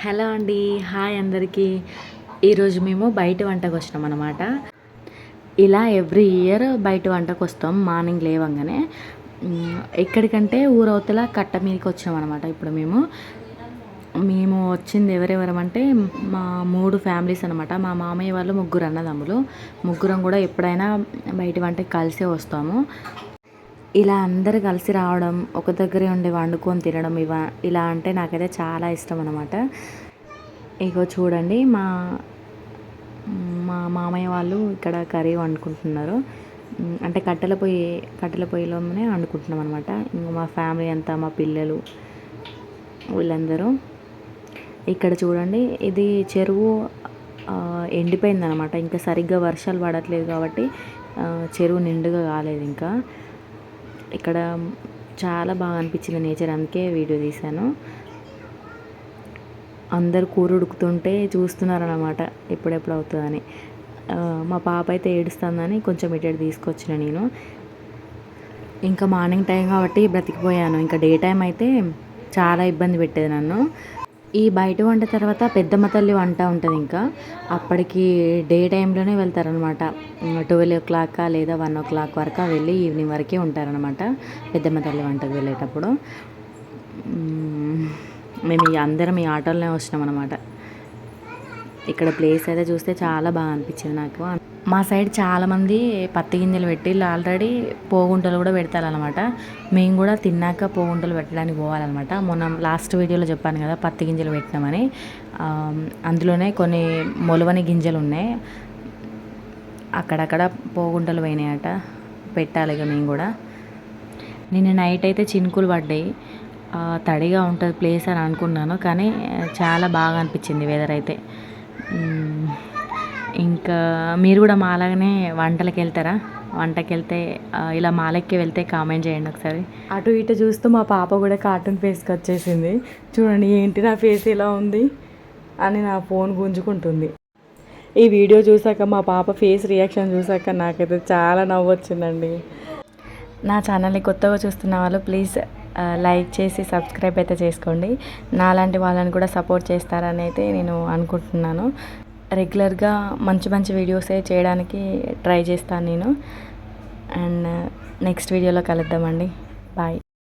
Hello అండి. Hi అందరికీ. ఈరోజు మేము బయట వంటకొచ్చినాం అనమాట. ఇలా ఎవ్రీ ఇయర్ బయట వంటకొస్తాం మార్నింగ్ లేవంగానే. ఎక్కడికంటే ఊరవతల కట్ట మీదకి వచ్చామనమాట. ఇప్పుడు మేము వచ్చింది ఎవరెవరమంటే మా 3 ఫ్యామిలీస్ అనమాట. మా మామయ్య వాళ్ళు ముగ్గురు అన్నదమ్ములు. ముగ్గురం కూడా ఎప్పుడైనా బయట వంటకి కలిసే వస్తాము. ఇలా అందరూ కలిసి రావడం, ఒక దగ్గరే ఉండి వండుకొని తినడం ఇలా అంటే నాకైతే చాలా ఇష్టం అనమాట. ఇగో చూడండి మా మా మామయ్య వాళ్ళు ఇక్కడ కర్రీ వండుకుంటున్నారు. అంటే కట్టెల పొయ్యిలోనే వండుకుంటున్నాం అనమాట. ఇంక మా ఫ్యామిలీ అంతా, మా పిల్లలు వీళ్ళందరూ ఇక్కడ చూడండి. ఇది చెరువు ఎండిపోయిందనమాట. ఇంకా సరిగ్గా వర్షాలు పడట్లేదు కాబట్టి చెరువు నిండుగా కాలేదు ఇంకా. ఇక్కడ చాలా బాగా అనిపించింది నేచర్, అందుకే వీడియో తీశాను. అందరు కూర ఉడుకుతుంటే చూస్తున్నారన్నమాట ఎప్పుడెప్పుడు అవుతుందని. మా పాప అయితే ఏడుస్తుందని కొంచెం ఇటు తీసుకొచ్చిన నేను. ఇంకా మార్నింగ్ టైం కాబట్టి బ్రతికిపోయాను. ఇంకా డే టైం అయితే చాలా ఇబ్బంది పెట్టేది నన్ను. ఈ బయట వంట తర్వాత పెద్దమ్మ తల్లి వంట ఉంటుంది. ఇంకా అప్పటికి డే టైంలోనే వెళ్తారనమాట. 12 లేదా 1 వరకు వెళ్ళి ఈవినింగ్ వరకే ఉంటారనమాట పెద్దమ్మ తల్లి వంటకు వెళ్ళేటప్పుడు. మేము అందరం ఈ ఆటోలోనే వచ్చినాం అనమాట. ఇక్కడ ప్లేస్ అయితే చూస్తే చాలా బాగా అనిపించింది నాకు. మా సైడ్ చాలామంది పత్తి గింజలు పెట్టి ఆల్రెడీ పోగుంటలు కూడా పెడతారనమాట. మేము కూడా తిన్నాక పోగుంటలు పెట్టడానికి పోవాలన్నమాట. మొన్న లాస్ట్ వీడియోలో చెప్పాను కదా పత్తి గింజలు పెట్టినామని. అందులోనే కొన్ని మొలవని గింజలు ఉన్నాయి. అక్కడక్కడ పోగుంటలు పోయినాయట, పెట్టాలి ఇక మేము కూడా. నిన్న నైట్ అయితే చినుకులు పడ్డాయి. తడిగా ఉంటుంది ప్లేస్ అని అనుకున్నాను, కానీ చాలా బాగా అనిపించింది వెదర్ అయితే. ఇంకా మీరు కూడా మాలాగానే వంటకి వెళ్తారా? వంటకి వెళ్తే ఇలా మాలెక్కి వెళ్తే కామెంట్ చేయండి ఒకసారి. అటు ఇటు చూస్తూ మా పాప కూడా కార్టూన్ ఫేస్కి వచ్చేసింది. చూడండి ఏంటి నా ఫేస్ ఇలా ఉంది అని నా ఫోన్ గుంజుకుంటుంది. ఈ వీడియో చూసాక మా పాప ఫేస్ రియాక్షన్ చూసాక నాకైతే చాలా నవ్వు వచ్చిందండి. నా ఛానల్ని కొత్తగా చూస్తున్న వాళ్ళు ప్లీజ్ లైక్ చేసి సబ్స్క్రైబ్ అయితే చేసుకోండి. నాలాంటి వాళ్ళని కూడా సపోర్ట్ చేస్తారని అయితే నేను అనుకుంటున్నాను. రెగ్యులర్గా మంచి మంచి వీడియోసే చేయడానికి ట్రై చేస్తాను నేను. అండ్ నెక్స్ట్ వీడియోలో కలుద్దామండి. బాయ్.